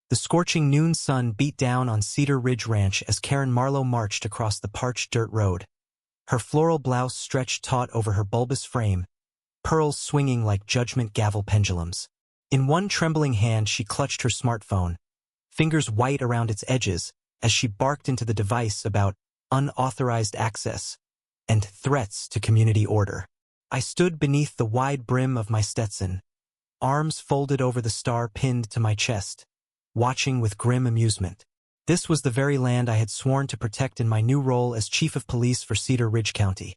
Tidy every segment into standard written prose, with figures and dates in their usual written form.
The scorching noon sun beat down on Cedar Ridge Ranch as Karen Marlowe marched across the parched dirt road. Her floral blouse stretched taut over her bulbous frame, pearls swinging like judgment gavel pendulums. In one trembling hand she clutched her smartphone, fingers white around its edges, as she barked into the device about unauthorized access and threats to community order. I stood beneath the wide brim of my Stetson, arms folded over the star pinned to my chest, watching with grim amusement. This was the very land I had sworn to protect in my new role as Chief of Police for Cedar Ridge County.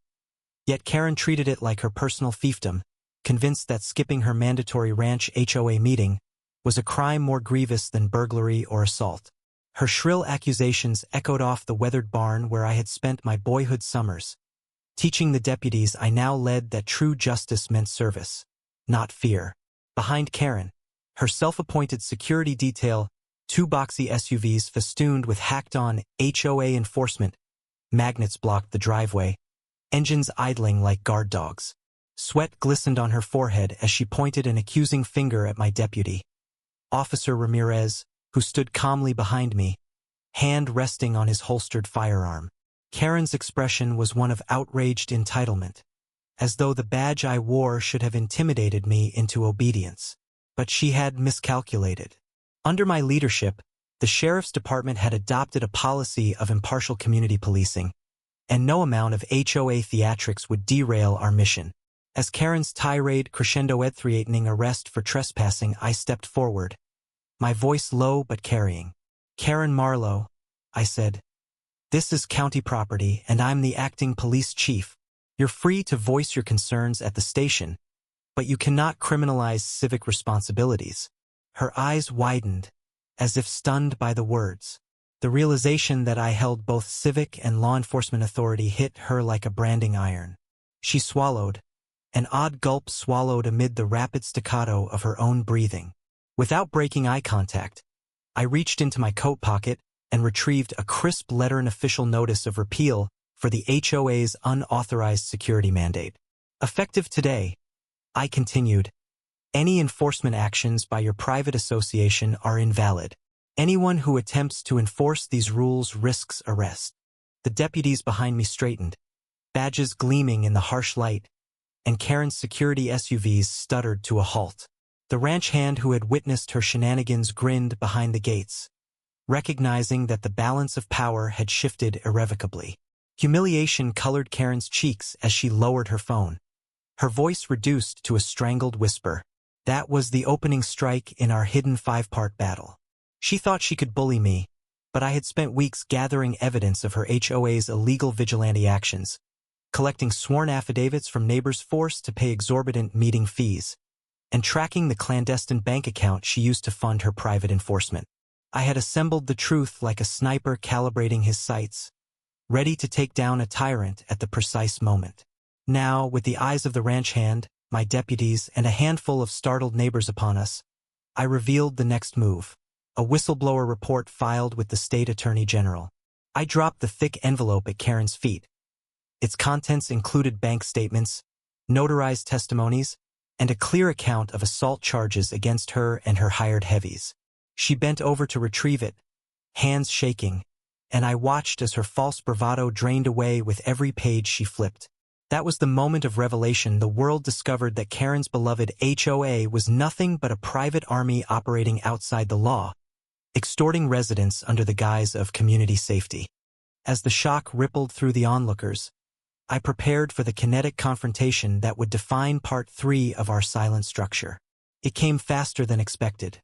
Yet Karen treated it like her personal fiefdom, convinced that skipping her mandatory ranch HOA meeting was a crime more grievous than burglary or assault. Her shrill accusations echoed off the weathered barn where I had spent my boyhood summers, teaching the deputies I now led that true justice meant service, not fear. Behind Karen, her self-appointed security detail, two boxy SUVs festooned with hacked-on HOA enforcement, magnets blocked the driveway, engines idling like guard dogs. Sweat glistened on her forehead as she pointed an accusing finger at my deputy, Officer Ramirez, who stood calmly behind me, hand resting on his holstered firearm. Karen's expression was one of outraged entitlement, as though the badge I wore should have intimidated me into obedience. But she had miscalculated. Under my leadership, the Sheriff's Department had adopted a policy of impartial community policing, and no amount of HOA theatrics would derail our mission. As Karen's tirade crescendoed threatening arrest for trespassing, I stepped forward, my voice low but carrying. "Karen Marlowe," I said, "this is county property and I'm the acting police chief. You're free to voice your concerns at the station, but you cannot criminalize civic responsibilities." Her eyes widened, as if stunned by the words. The realization that I held both civic and law enforcement authority hit her like a branding iron. She swallowed, an odd gulp swallowed amid the rapid staccato of her own breathing. Without breaking eye contact, I reached into my coat pocket and retrieved a crisp letter and official notice of repeal for the HOA's unauthorized security mandate. "Effective today," I continued, "any enforcement actions by your private association are invalid. Anyone who attempts to enforce these rules risks arrest." The deputies behind me straightened, badges gleaming in the harsh light, and Karen's security SUVs stuttered to a halt. The ranch hand who had witnessed her shenanigans grinned behind the gates, recognizing that the balance of power had shifted irrevocably. Humiliation colored Karen's cheeks as she lowered her phone, her voice reduced to a strangled whisper. That was the opening strike in our hidden five-part battle. She thought she could bully me, but I had spent weeks gathering evidence of her HOA's illegal vigilante actions, collecting sworn affidavits from neighbors forced to pay exorbitant meeting fees, and tracking the clandestine bank account she used to fund her private enforcement. I had assembled the truth like a sniper calibrating his sights, ready to take down a tyrant at the precise moment. Now, with the eyes of the ranch hand, my deputies, and a handful of startled neighbors upon us, I revealed the next move. A whistleblower report filed with the state attorney general. I dropped the thick envelope at Karen's feet. Its contents included bank statements, notarized testimonies, and a clear account of assault charges against her and her hired heavies. She bent over to retrieve it, hands shaking, and I watched as her false bravado drained away with every page she flipped. That was the moment of revelation. The world discovered that Karen's beloved HOA was nothing but a private army operating outside the law, extorting residents under the guise of community safety. As the shock rippled through the onlookers, I prepared for the kinetic confrontation that would define Part 3 of our silent structure. It came faster than expected.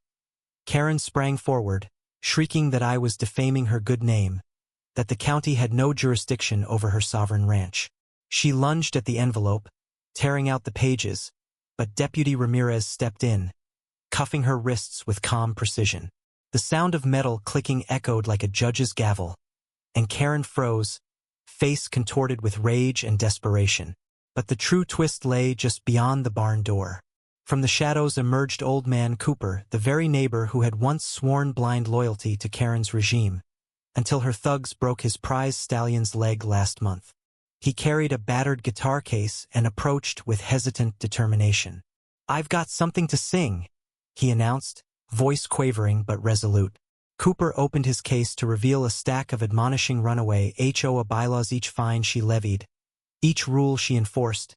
Karen sprang forward, shrieking that I was defaming her good name, that the county had no jurisdiction over her sovereign ranch. She lunged at the envelope, tearing out the pages, but Deputy Ramirez stepped in, cuffing her wrists with calm precision. The sound of metal clicking echoed like a judge's gavel, and Karen froze, face contorted with rage and desperation. But the true twist lay just beyond the barn door. From the shadows emerged Old Man Cooper, the very neighbor who had once sworn blind loyalty to Karen's regime, until her thugs broke his prize stallion's leg last month. He carried a battered guitar case and approached with hesitant determination. "I've got something to sing," he announced, voice quavering but resolute. Cooper opened his case to reveal a stack of admonishing runaway HOA bylaws, each fine she levied, each rule she enforced,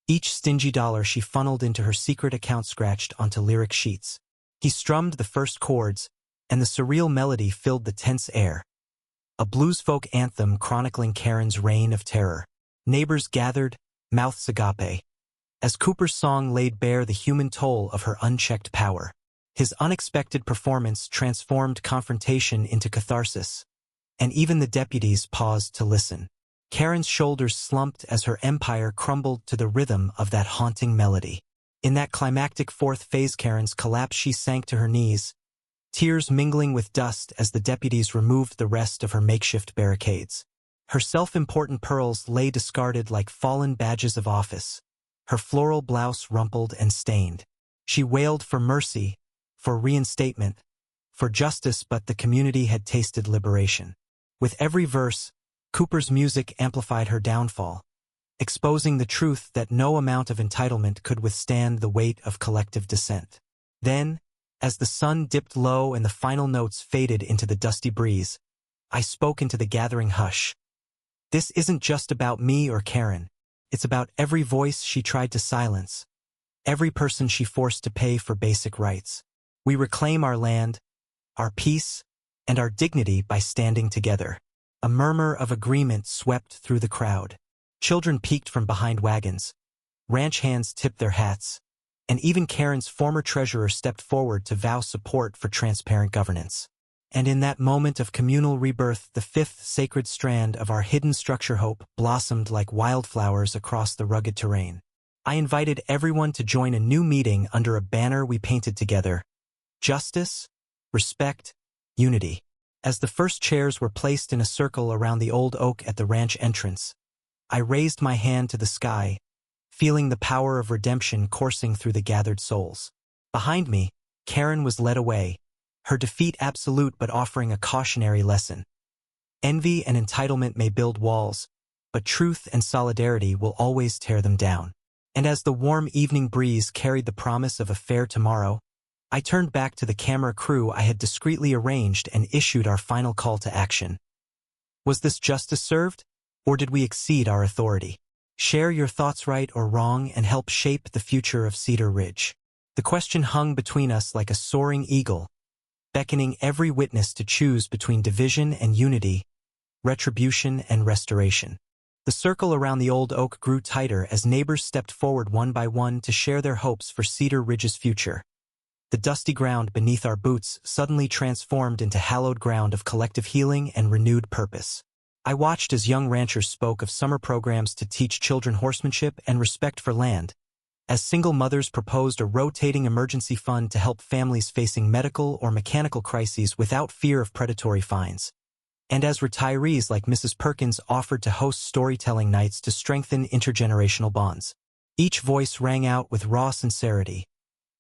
each stingy dollar she funneled into her secret account scratched onto lyric sheets. He strummed the first chords, and the surreal melody filled the tense air. A bluesfolk anthem chronicling Karen's reign of terror. Neighbors gathered, mouths agape, as Cooper's song laid bare the human toll of her unchecked power. His unexpected performance transformed confrontation into catharsis, and even the deputies paused to listen. Karen's shoulders slumped as her empire crumbled to the rhythm of that haunting melody. In that climactic fourth phase Karen's collapse, she sank to her knees, tears mingling with dust as the deputies removed the rest of her makeshift barricades. Her self-important pearls lay discarded like fallen badges of office, her floral blouse rumpled and stained. She wailed for mercy, for reinstatement, for justice, but the community had tasted liberation. With every verse, Cooper's music amplified her downfall, exposing the truth that no amount of entitlement could withstand the weight of collective dissent. Then, as the sun dipped low and the final notes faded into the dusty breeze, I spoke into the gathering hush. This isn't just about me or Karen. It's about every voice she tried to silence, every person she forced to pay for basic rights. We reclaim our land, our peace, and our dignity by standing together. A murmur of agreement swept through the crowd. Children peeked from behind wagons, ranch hands tipped their hats, and even Karen's former treasurer stepped forward to vow support for transparent governance. And in that moment of communal rebirth, the fifth sacred strand of our hidden structure, hope, blossomed like wildflowers across the rugged terrain. I invited everyone to join a new meeting under a banner we painted together: justice, respect, unity. As the first chairs were placed in a circle around the old oak at the ranch entrance, I raised my hand to the sky, feeling the power of redemption coursing through the gathered souls. Behind me, Karen was led away, her defeat absolute but offering a cautionary lesson. Envy and entitlement may build walls, but truth and solidarity will always tear them down. And as the warm evening breeze carried the promise of a fair tomorrow, I turned back to the camera crew I had discreetly arranged and issued our final call to action. Was this justice served, or did we exceed our authority? Share your thoughts, right or wrong, and help shape the future of Cedar Ridge. The question hung between us like a soaring eagle, beckoning every witness to choose between division and unity, retribution and restoration. The circle around the old oak grew tighter as neighbors stepped forward one by one to share their hopes for Cedar Ridge's future. The dusty ground beneath our boots suddenly transformed into hallowed ground of collective healing and renewed purpose. I watched as young ranchers spoke of summer programs to teach children horsemanship and respect for land, as single mothers proposed a rotating emergency fund to help families facing medical or mechanical crises without fear of predatory fines, and as retirees like Mrs. Perkins offered to host storytelling nights to strengthen intergenerational bonds. Each voice rang out with raw sincerity,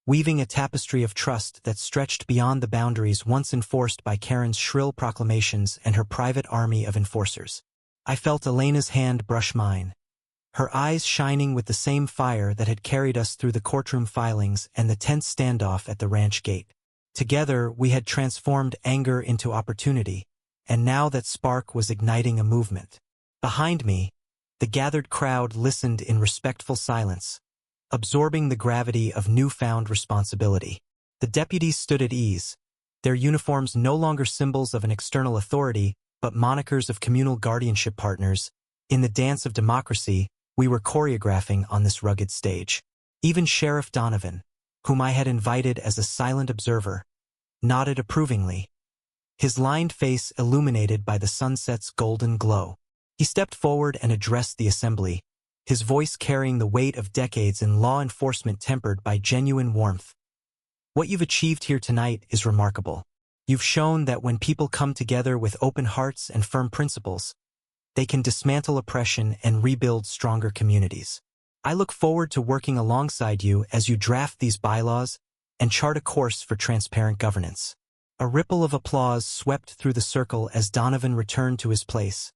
weaving a tapestry of trust that stretched beyond the boundaries once enforced by Karen's shrill proclamations and her private army of enforcers. I felt Elena's hand brush mine, her eyes shining with the same fire that had carried us through the courtroom filings and the tense standoff at the ranch gate. Together, we had transformed anger into opportunity, and now that spark was igniting a movement. Behind me, the gathered crowd listened in respectful silence, absorbing the gravity of newfound responsibility. The deputies stood at ease, their uniforms no longer symbols of an external authority, but monikers of communal guardianship partners. In the dance of democracy, we were choreographing on this rugged stage. Even Sheriff Donovan, whom I had invited as a silent observer, nodded approvingly, his lined face illuminated by the sunset's golden glow. He stepped forward and addressed the assembly, his voice carrying the weight of decades in law enforcement tempered by genuine warmth. What you've achieved here tonight is remarkable. You've shown that when people come together with open hearts and firm principles, they can dismantle oppression and rebuild stronger communities. I look forward to working alongside you as you draft these bylaws and chart a course for transparent governance. A ripple of applause swept through the circle as Donovan returned to his place,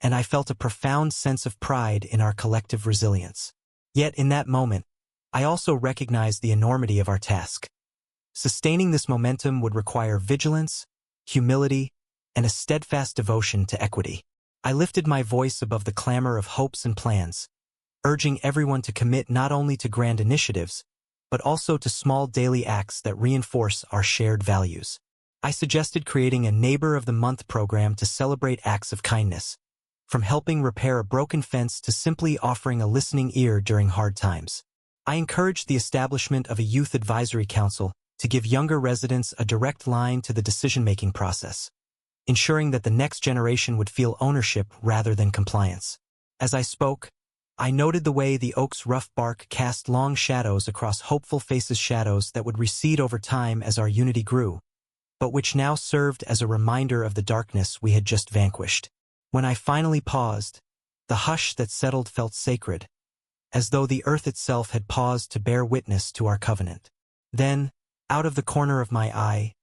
and I felt a profound sense of pride in our collective resilience. Yet in that moment, I also recognized the enormity of our task. Sustaining this momentum would require vigilance, humility, and a steadfast devotion to equity. I lifted my voice above the clamor of hopes and plans, urging everyone to commit not only to grand initiatives, but also to small daily acts that reinforce our shared values. I suggested creating a Neighbor of the Month program to celebrate acts of kindness, from helping repair a broken fence to simply offering a listening ear during hard times. I encouraged the establishment of a youth advisory council to give younger residents a direct line to the decision-making process, ensuring that the next generation would feel ownership rather than compliance. As I spoke, I noted the way the oak's rough bark cast long shadows across hopeful faces, shadows that would recede over time as our unity grew, but which now served as a reminder of the darkness we had just vanquished. When I finally paused, the hush that settled felt sacred, as though the earth itself had paused to bear witness to our covenant. Then, out of the corner of my eye,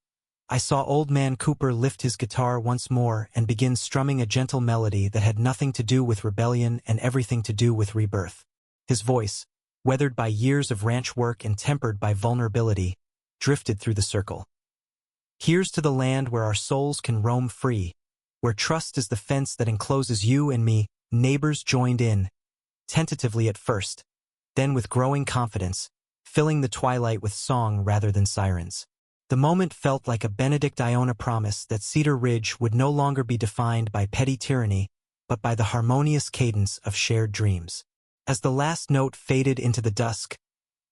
I saw Old Man Cooper lift his guitar once more and begin strumming a gentle melody that had nothing to do with rebellion and everything to do with rebirth. His voice, weathered by years of ranch work and tempered by vulnerability, drifted through the circle. Here's to the land where our souls can roam free, where trust is the fence that encloses you and me. Neighbors joined in, tentatively at first, then with growing confidence, filling the twilight with song rather than sirens. The moment felt like a Benedict Iona promise that Cedar Ridge would no longer be defined by petty tyranny, but by the harmonious cadence of shared dreams. As the last note faded into the dusk,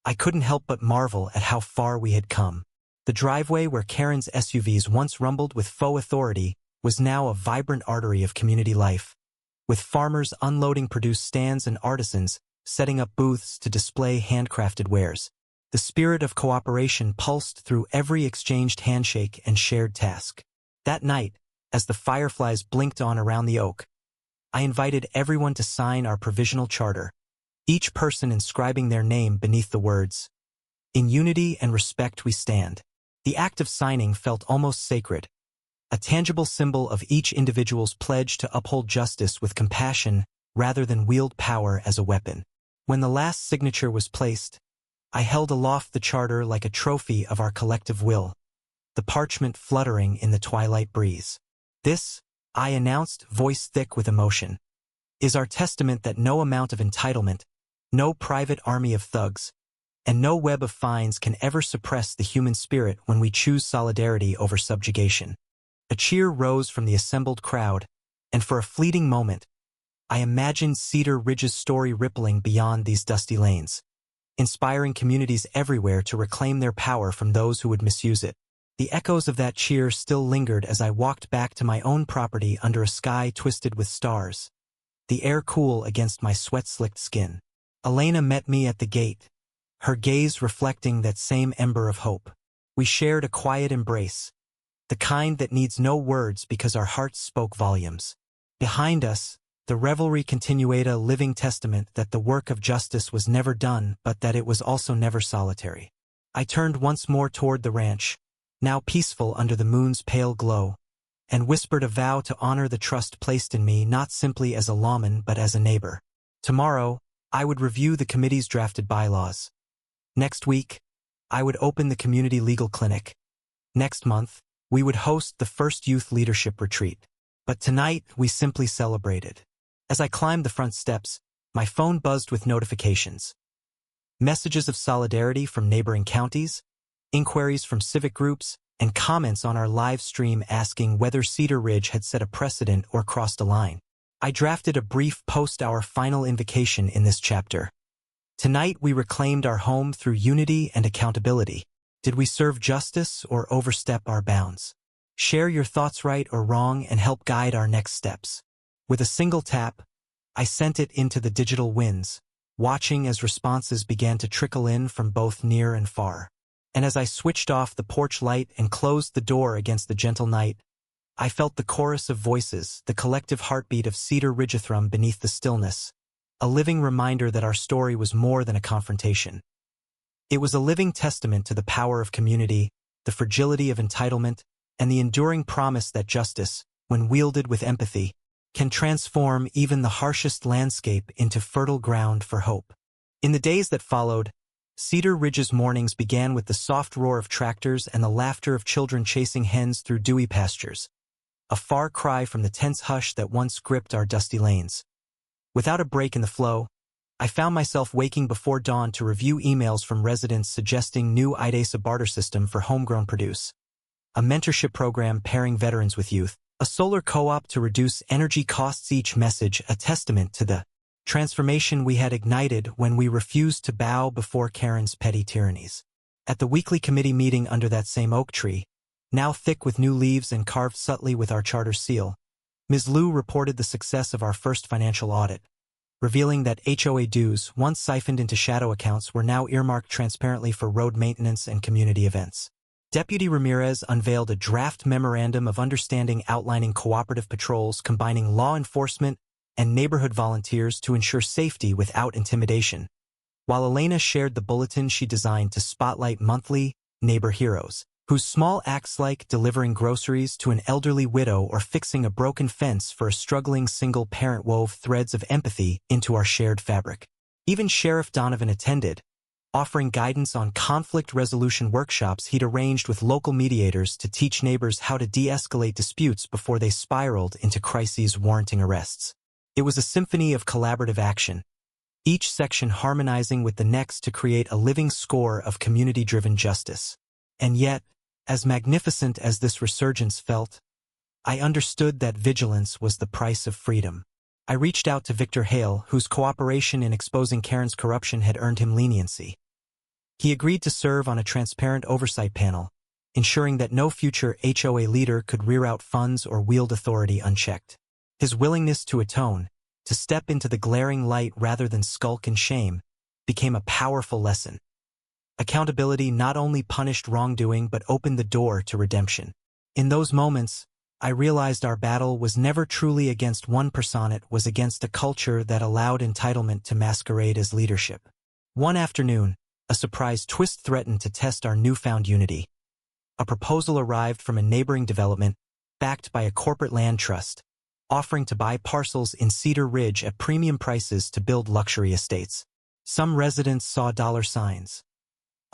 I couldn't help but marvel at how far we had come. The driveway where Karen's SUVs once rumbled with faux authority was now a vibrant artery of community life, with farmers unloading produce stands and artisans setting up booths to display handcrafted wares. The spirit of cooperation pulsed through every exchanged handshake and shared task. That night, as the fireflies blinked on around the oak, I invited everyone to sign our provisional charter, each person inscribing their name beneath the words, "In unity and respect we stand." The act of signing felt almost sacred, a tangible symbol of each individual's pledge to uphold justice with compassion rather than wield power as a weapon. When the last signature was placed, I held aloft the charter like a trophy of our collective will, the parchment fluttering in the twilight breeze. "This," I announced, voice thick with emotion, "is our testament that no amount of entitlement, no private army of thugs, and no web of fines can ever suppress the human spirit when we choose solidarity over subjugation." A cheer rose from the assembled crowd, and for a fleeting moment, I imagined Cedar Ridge's story rippling beyond these dusty lanes, inspiring communities everywhere to reclaim their power from those who would misuse it. The echoes of that cheer still lingered as I walked back to my own property under a sky twisted with stars, the air cool against my sweat-slicked skin. Elena met me at the gate, her gaze reflecting that same ember of hope. We shared a quiet embrace, the kind that needs no words because our hearts spoke volumes. Behind us, the revelry continued, a living testament that the work of justice was never done, but that it was also never solitary. I turned once more toward the ranch, now peaceful under the moon's pale glow, and whispered a vow to honor the trust placed in me not simply as a lawman but as a neighbor. Tomorrow, I would review the committee's drafted bylaws. Next week, I would open the community legal clinic. Next month, we would host the first youth leadership retreat. But tonight, we simply celebrated. As I climbed the front steps, my phone buzzed with notifications. Messages of solidarity from neighboring counties, inquiries from civic groups, and comments on our live stream asking whether Cedar Ridge had set a precedent or crossed a line. I drafted a brief post, our final invocation in this chapter. Tonight we reclaimed our home through unity and accountability. Did we serve justice or overstep our bounds? Share your thoughts, right or wrong, and help guide our next steps. With a single tap, I sent it into the digital winds, watching as responses began to trickle in from both near and far. And as I switched off the porch light and closed the door against the gentle night, I felt the chorus of voices, the collective heartbeat of Cedar Ridgeathrum beneath the stillness, a living reminder that our story was more than a confrontation. It was a living testament to the power of community, the fragility of entitlement, and the enduring promise that justice, when wielded with empathy, can transform even the harshest landscape into fertile ground for hope. In the days that followed, Cedar Ridge's mornings began with the soft roar of tractors and the laughter of children chasing hens through dewy pastures, a far cry from the tense hush that once gripped our dusty lanes. Without a break in the flow, I found myself waking before dawn to review emails from residents suggesting new IDASA barter system for homegrown produce, a mentorship program pairing veterans with youth, a solar co-op to reduce energy costs, each message a testament to the transformation we had ignited when we refused to bow before Karen's petty tyrannies. At the weekly committee meeting under that same oak tree, now thick with new leaves and carved subtly with our charter seal, Ms. Liu reported the success of our first financial audit, revealing that HOA dues, once siphoned into shadow accounts, were now earmarked transparently for road maintenance and community events. Deputy Ramirez unveiled a draft memorandum of understanding outlining cooperative patrols combining law enforcement and neighborhood volunteers to ensure safety without intimidation, while Elena shared the bulletin she designed to spotlight monthly neighbor heroes, whose small acts like delivering groceries to an elderly widow or fixing a broken fence for a struggling single parent wove threads of empathy into our shared fabric. Even Sheriff Donovan attended, offering guidance on conflict resolution workshops he'd arranged with local mediators to teach neighbors how to de-escalate disputes before they spiraled into crises warranting arrests. It was a symphony of collaborative action, each section harmonizing with the next to create a living score of community-driven justice. And yet, as magnificent as this resurgence felt, I understood that vigilance was the price of freedom. I reached out to Victor Hale, whose cooperation in exposing Karen's corruption had earned him leniency. He agreed to serve on a transparent oversight panel, ensuring that no future HOA leader could rear out funds or wield authority unchecked. His willingness to atone, to step into the glaring light rather than skulk in shame, became a powerful lesson. Accountability not only punished wrongdoing but opened the door to redemption. In those moments, I realized our battle was never truly against one person, it was against a culture that allowed entitlement to masquerade as leadership. One afternoon, a surprise twist threatened to test our newfound unity. A proposal arrived from a neighboring development, backed by a corporate land trust, offering to buy parcels in Cedar Ridge at premium prices to build luxury estates. Some residents saw dollar signs.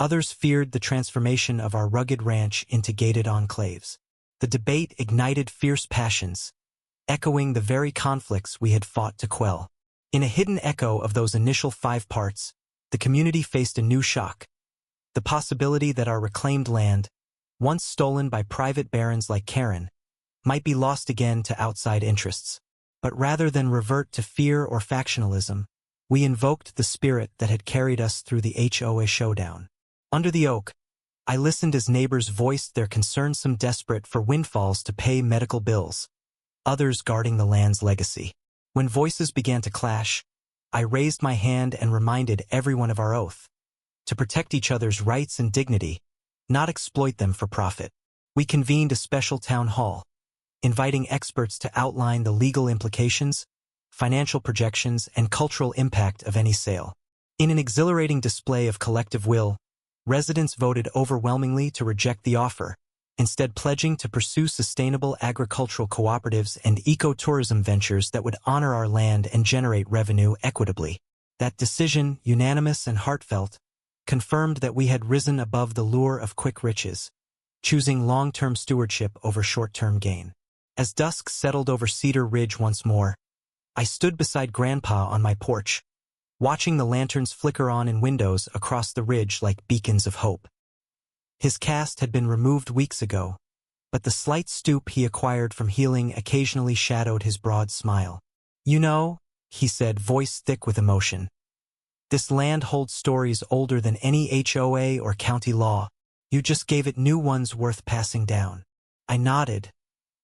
Others feared the transformation of our rugged ranch into gated enclaves. The debate ignited fierce passions, echoing the very conflicts we had fought to quell. In a hidden echo of those initial 5 parts, the community faced a new shock. The possibility that our reclaimed land, once stolen by private barons like Karen, might be lost again to outside interests. But rather than revert to fear or factionalism, we invoked the spirit that had carried us through the HOA showdown. Under the oak, I listened as neighbors voiced their concerns, some desperate for windfalls to pay medical bills, others guarding the land's legacy. When voices began to clash, I raised my hand and reminded everyone of our oath, to protect each other's rights and dignity, not exploit them for profit. We convened a special town hall, inviting experts to outline the legal implications, financial projections, and cultural impact of any sale. In an exhilarating display of collective will, residents voted overwhelmingly to reject the offer, instead pledging to pursue sustainable agricultural cooperatives and ecotourism ventures that would honor our land and generate revenue equitably. That decision, unanimous and heartfelt, confirmed that we had risen above the lure of quick riches, choosing long-term stewardship over short-term gain. As dusk settled over Cedar Ridge once more, I stood beside Grandpa on my porch, watching the lanterns flicker on in windows across the ridge like beacons of hope. His cast had been removed weeks ago, but the slight stoop he acquired from healing occasionally shadowed his broad smile. "You know," he said, voice thick with emotion, "this land holds stories older than any HOA or county law. You just gave it new ones worth passing down." I nodded,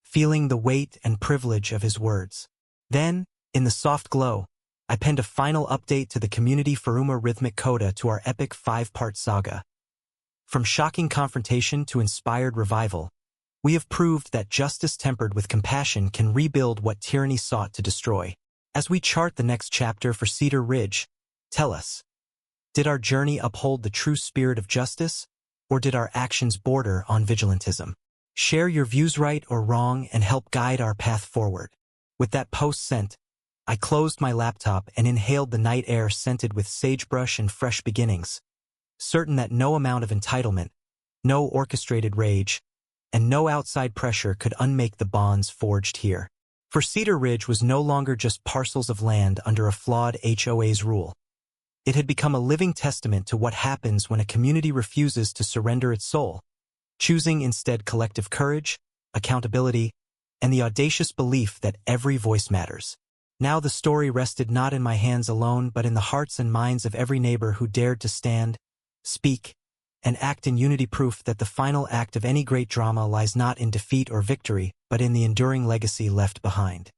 feeling the weight and privilege of his words. Then, in the soft glow, I penned a final update to the community Faruma rhythmic coda to our epic 5-part saga. From shocking confrontation to inspired revival, we have proved that justice tempered with compassion can rebuild what tyranny sought to destroy. As we chart the next chapter for Cedar Ridge, tell us, did our journey uphold the true spirit of justice, or did our actions border on vigilantism? Share your views, right or wrong, and help guide our path forward. With that post sent, I closed my laptop and inhaled the night air scented with sagebrush and fresh beginnings, certain that no amount of entitlement, no orchestrated rage, and no outside pressure could unmake the bonds forged here. For Cedar Ridge was no longer just parcels of land under a flawed HOA's rule. It had become a living testament to what happens when a community refuses to surrender its soul, choosing instead collective courage, accountability, and the audacious belief that every voice matters. Now the story rested not in my hands alone but in the hearts and minds of every neighbor who dared to stand, speak, and act in unity, proof that the final act of any great drama lies not in defeat or victory, but in the enduring legacy left behind.